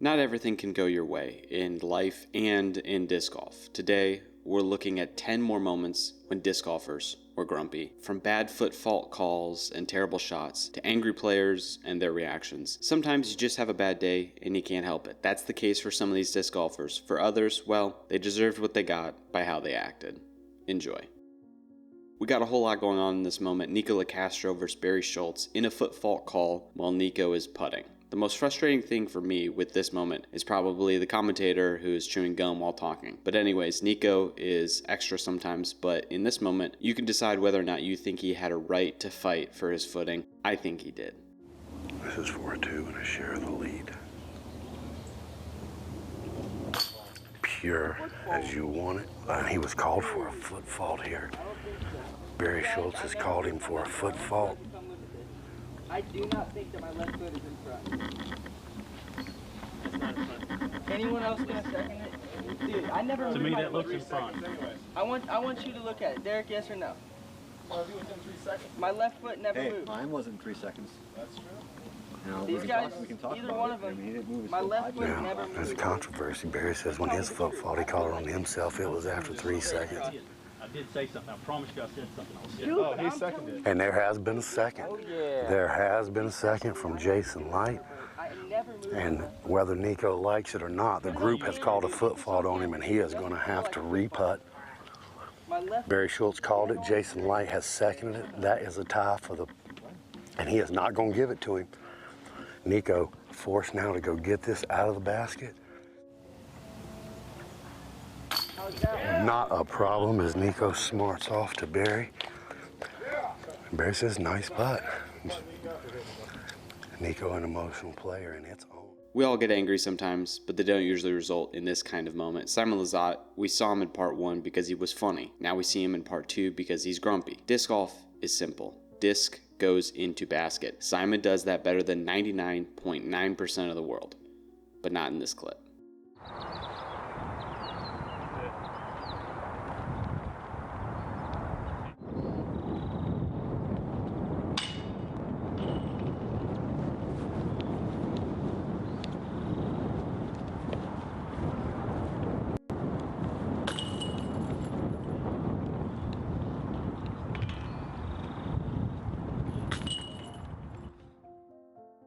Not everything can go your way in life and in disc golf. Today, we're looking at 10 more moments when disc golfers were grumpy. From bad foot fault calls and terrible shots to angry players and their reactions. Sometimes you just have a bad day and you can't help it. That's the case for some of these disc golfers. For others, well, they deserved what they got by how they acted. Enjoy. We got a whole lot going on in this moment. Nikko Castro versus Barry Schultz in a foot fault call while Nikko is putting. The most frustrating thing for me with this moment is probably the commentator who is chewing gum while talking. But anyways, Nikko is extra sometimes, but in this moment, you can decide whether or not you think he had a right to fight for his footing. I think he did. This is 4-2 and a share of the lead. Pure as you want it. And he was called for a foot fault here. Barry Schultz has called him for a foot fault. I do not think that my left foot is in front. Anyone else gonna second it? Dude, I never. To me, that looks in front. I want you to look at it. Derek, yes or no? Well, if you within 3 seconds. My left foot never moved. Mine wasn't 3 seconds. That's true. Now, These guys, we can talk either about one it. of them. I mean, he didn't move his My foot left foot five never minutes. moved. There's controversy. Barry says when his foot fault, he called it on himself. It was after 3 seconds. I did say something. I promise you I said something. I was Dude, oh, I'm he seconded it. And there has been a second. Oh, yeah. There has been a second from Jason Light. I never moved. And whether Nikko likes it or not, the group has called a foot fault on him and he is going to have to re-putt. My left. Barry Schultz called it. Jason Light has seconded it. That is a tie for the... And he is not going to give it to him. Nikko forced now to go get this out of the basket. Not a problem as Nikko smarts off to Barry. Barry says, nice putt. Nikko an emotional player and it's on. We all get angry sometimes, but they don't usually result in this kind of moment. Simon Lizotte, we saw him in part 1 because he was funny. Now we see him in part 2 because he's grumpy. Disc golf is simple. Disc goes into basket. Simon does that better than 99.9% of the world, but not in this clip.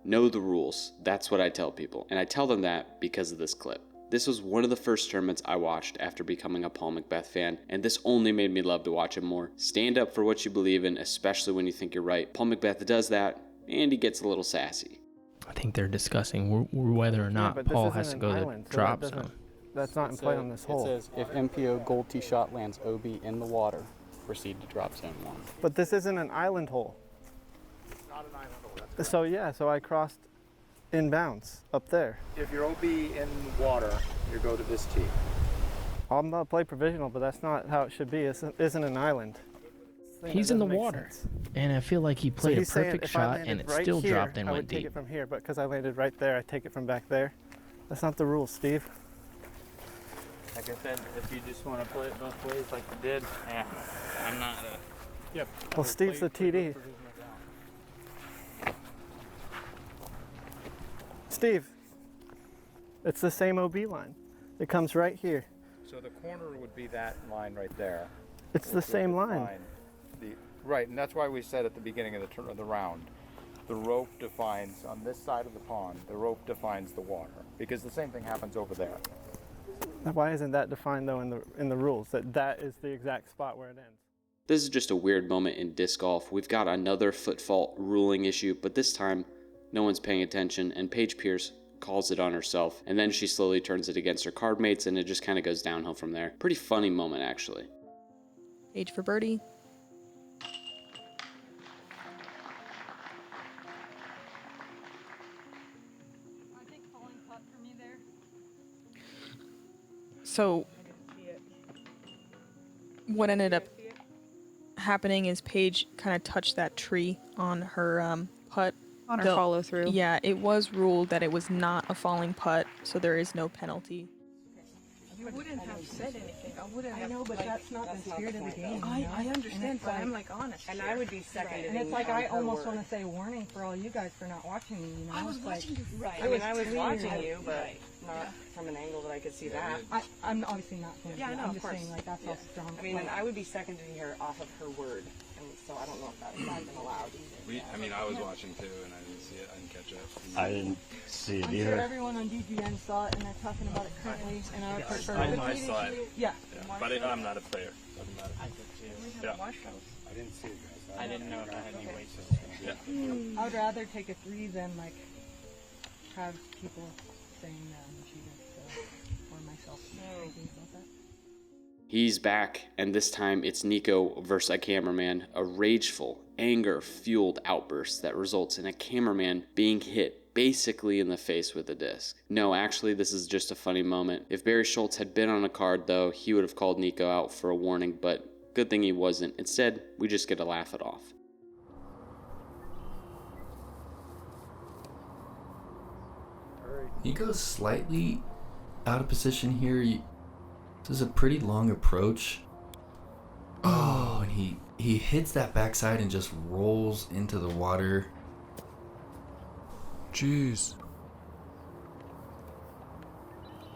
Know the rules. That's what I tell people. And I tell them that because of this clip. This was one of the first tournaments I watched after becoming a Paul McBeth fan, and this only made me love to watch him more. Stand up for what you believe in, especially when you think you're right. Paul McBeth does that, and he gets a little sassy. I think they're discussing whether or not Paul has to go to the drop zone. That's not in play on this hole. It says, if MPO gold tee shot lands OB in the water, proceed to drop zone 1. But this isn't an island hole. Not an island hole. So yeah, so I crossed inbounds up there. If you're OB in water, you go to this tee. I'm gonna play provisional, but that's not how it should be. It isn't an island. He's in the water, and I feel like he played a perfect shot, and it still dropped and I went would take deep. it from here, but because I landed right there, I take it from back there. That's not the rule, Steve. Like I said, if you just want to play it both ways like you did, I'm not a... Yep. Well, Steve's the TD. Steve, it's the same OB line. It comes right here. So the corner would be that line right there. It's the same line. Right, and that's why we said at the beginning of the round, the rope defines, on this side of the pond, the rope defines the water. Because the same thing happens over there. Why isn't that defined though in the rules, that is the exact spot where it ends? This is just a weird moment in disc golf. We've got another foot fault ruling issue, but this time no one's paying attention, and Paige Pierce calls it on herself, and then she slowly turns it against her card mates, and it just kind of goes downhill from there. Pretty funny moment, actually. Paige for birdie. I think falling putt for me there. So what ended up happening is Paige kind of touched that tree on her putt. On her follow through. Yeah, it was ruled that it was not a falling putt, so there is no penalty. You wouldn't have said anything. I wouldn't have. I know, but that's not the spirit of the game. I understand, but I'm like honest. And I would be second. And it's like I almost want to say warning for all you guys for not watching me. You know, I was watching you. Right. I was watching you, but not from an angle that I could see that. I'm obviously not saying that. I'm just saying like that's how strong. I mean, and I would be seconding her off of her word, and so I don't know if that's not even allowed. I was watching too, and I didn't see it. I didn't catch it. I didn't see it I'm either. sure everyone on DGN saw it, and they're talking about it currently, and I would prefer. I saw it. Yeah. But I'm not a player. Doesn't matter. Yeah. I didn't see it, guys. I didn't know if I had any weight. Yeah. I would rather take a 3 than like have people saying that I'm cheating, so, or myself thinking about that. He's back, and this time it's Nikko versus a cameraman, a rageful, anger-fueled outburst that results in a cameraman being hit basically in the face with a disc. No, actually, this is just a funny moment. If Barry Schultz had been on a card, though, he would have called Nikko out for a warning, but good thing he wasn't. Instead, we just get to laugh it off. Nikko's slightly out of position here. This is a pretty long approach. Oh, and he hits that backside and just rolls into the water. Jeez.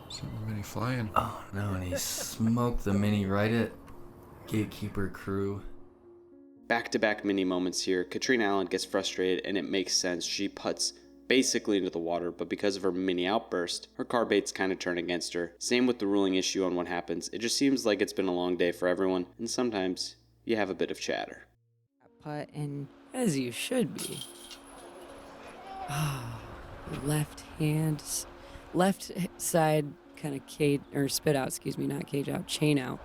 Something mini flying. Oh no, and he smoked the mini right at Gatekeeper crew. Back-to-back mini moments here. Katrina Allen gets frustrated, and it makes sense. She putts basically into the water, but because of her mini outburst, her car baits kind of turn against her. Same with the ruling issue on what happens. It just seems like it's been a long day for everyone, and sometimes you have a bit of chatter. Putt, and as you should be. Left side kind of cage, or spit out, excuse me, not cage out, chain out.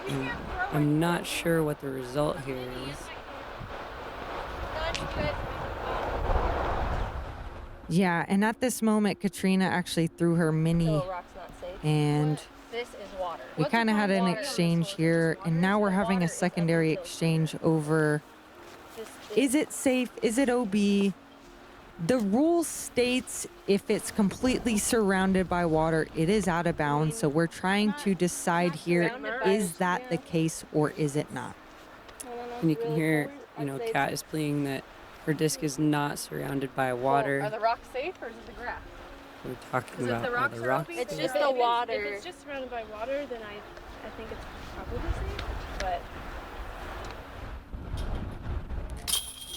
And I'm not sure what the result here is. Yeah, and at this moment, Katrina actually threw her mini, and This is water. we kind of had an exchange here, and now we're having a secondary exchange over, is it safe, is it OB? The rule states if it's completely surrounded by water, it is out of bounds, so we're trying to decide here, is that the case or is it not? And you can hear, Kat is pleading that her disc is not surrounded by water. Are the rocks safe or is it the grass? We're talking about the rocks. It's just the water. If it's just surrounded by water, then I think it's probably safe. But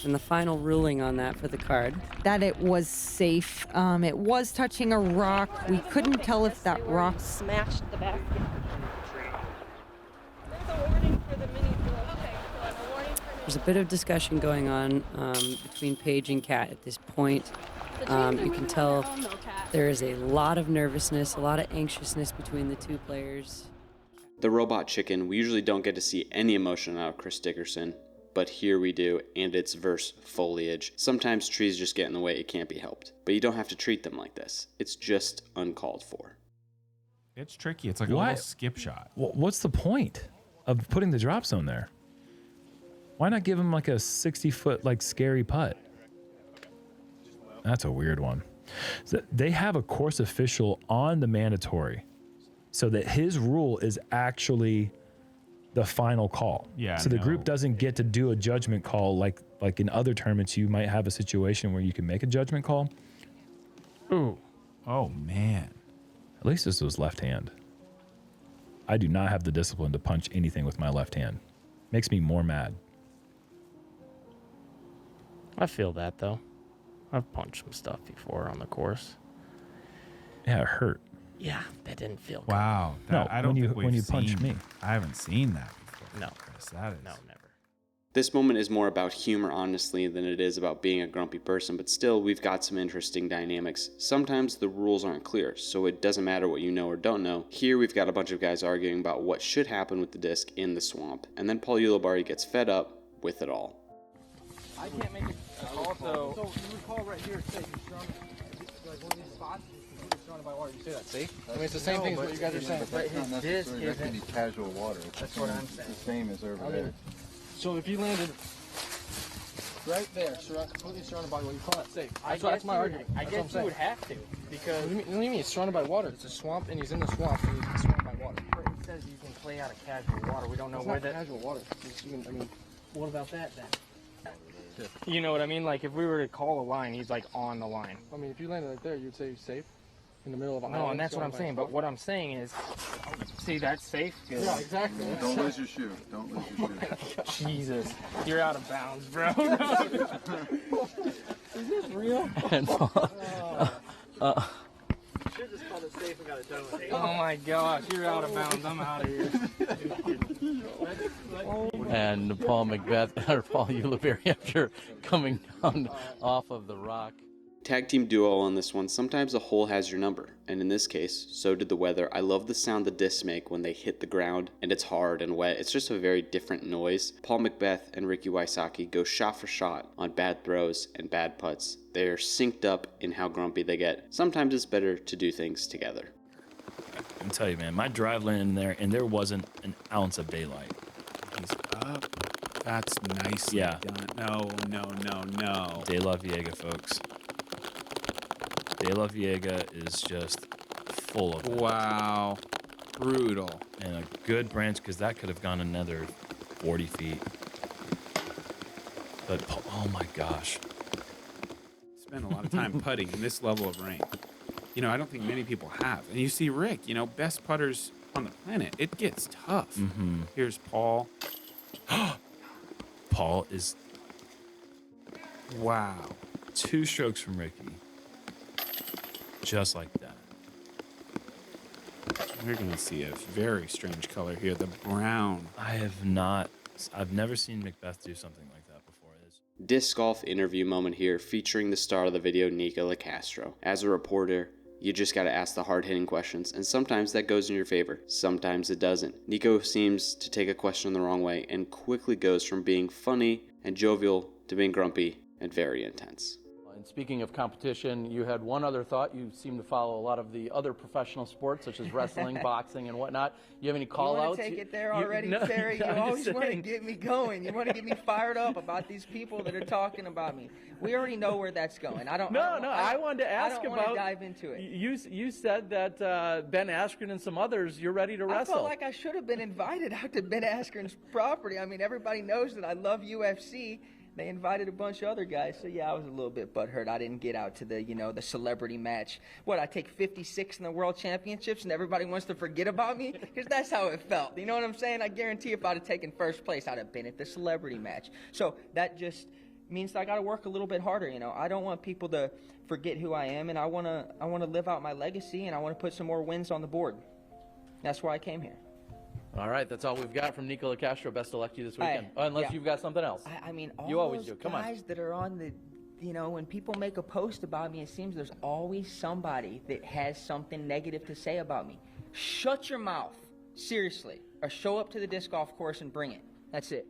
And the final ruling on that for the card, that it was safe. It was touching a rock. We couldn't tell if that rock smashed the basket. There's a warning for the mini pool. Okay, so a warning for There's a bit of discussion going on between Paige and Kat at this point. You can tell there is a lot of nervousness, a lot of anxiousness between the two players. The robot chicken, we usually don't get to see any emotion out of Chris Dickerson, but here we do, and it's verse foliage. Sometimes trees just get in the way, it can't be helped. But you don't have to treat them like this. It's just uncalled for. It's tricky. It's like a little skip shot. What's the point of putting the drop zone there? Why not give him like a 60-foot like scary putt? That's a weird one. So they have a course official on the mandatory so that his rule is actually the final call. Yeah. So the group doesn't get to do a judgment call like in other tournaments. You might have a situation where you can make a judgment call. Ooh. Oh man. At least this was left hand. I do not have the discipline to punch anything with my left hand. Makes me more mad. I feel that though. I've punched some stuff before on the course. Yeah, it hurt. Yeah, that didn't feel good. Wow. No, I don't think when you seen, punch me. I haven't seen that before. No. Chris, that is. No, never. This moment is more about humor, honestly, than it is about being a grumpy person, but still, we've got some interesting dynamics. Sometimes the rules aren't clear, so it doesn't matter what you know or don't know. Here, we've got a bunch of guys arguing about what should happen with the disc in the swamp, and then Paul Ulibarri gets fed up with it all. I can't make a call, so you would call right here, say you're surrounded, like one of these spots is surrounded by water. You say that's safe? I mean, it's the same thing as what you guys are saying. But his disc isn't casual water. That's what I'm saying. The same as over there. So if you landed right there, completely surrounded by water. You call that safe? That's my argument. I guess you would have to, because... What do you mean? He's surrounded by water. It's a swamp, and he's in the swamp, and he's surrounded by water. It says you can play out of casual water. We don't know where that... casual water. What about that, then? You know what I mean? Like, if we were to call a line, he's, like, on the line. I mean, if you landed right there, you'd say he's safe? In the middle of an island? No, and that's what I'm saying. But what I'm saying is, see, that's safe? Good. Yeah, exactly. Don't lose your shoe. Don't lose your shoe. Jesus. You're out of bounds, bro. Is this real? Should just called it safe and got it done with. Oh my gosh, you're out of bounds. I'm out of here. And Paul McBeth, or Paul Ulibarri, after coming down off of the rock. Tag team duo on this one. Sometimes the hole has your number, and in this case, so did the weather. I love the sound the discs make when they hit the ground and it's hard and wet. It's just a very different noise. Paul McBeth and Ricky Wysocki go shot for shot on bad throws and bad putts. They're synced up in how grumpy they get. Sometimes it's better to do things together. I can tell you, man, my drive landed in there, and there wasn't an ounce of daylight. He's up. That's nicely done. No. De La Viega, folks. De La Viega is just full of it. Wow. Brutal. And a good branch, because that could have gone another 40 feet. But, oh my gosh. Spend a lot of time putting in this level of rain. You know, I don't think many people have. And you see Rick, you know, best putters on the planet. It gets tough. Mm-hmm. Here's Paul. Paul is... Wow. 2 strokes from Ricky. Just like that. We're going to see a very strange color here, the brown. I've never seen McBeth do something like that before. Disc golf interview moment here featuring the star of the video, Nikko Castro. As a reporter, you just gotta ask the hard-hitting questions, and sometimes that goes in your favor, sometimes it doesn't. Nikko seems to take a question the wrong way and quickly goes from being funny and jovial to being grumpy and very intense. And speaking of competition, you had one other thought. You seem to follow a lot of the other professional sports, such as wrestling, boxing, and whatnot. You have any call-outs? You want to take it there already, Terry? You always want to get me going. You want to get me fired up about these people that are talking about me. We already know where that's going. I wanted to ask about. I don't want to dive into it. You said that Ben Askren and some others, you're ready to wrestle. I felt like I should have been invited out to Ben Askren's property. I mean, everybody knows that I love UFC. They invited a bunch of other guys, so yeah, I was a little bit butthurt. I didn't get out to the, the celebrity match. What, I take 56 in the World Championships and everybody wants to forget about me? Because that's how it felt. You know what I'm saying? I guarantee if I'd have taken first place, I'd have been at the celebrity match. So that just means I got to work a little bit harder. I don't want people to forget who I am, and I want to live out my legacy, and I want to put some more wins on the board. That's why I came here. All right, that's all we've got from Nikko Castro. Best of luck to you this weekend. Unless you've got something else. I mean, all you always those do. Come on. guys that are on the, when people make a post about me, it seems there's always somebody that has something negative to say about me. Shut your mouth, seriously, or show up to the disc golf course and bring it. That's it.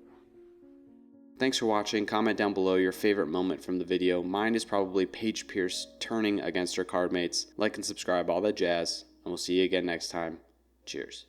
Thanks for watching. Comment down below your favorite moment from the video. Mine is probably Paige Pierce turning against her card mates. Like and subscribe, all that jazz, and we'll see you again next time. Cheers.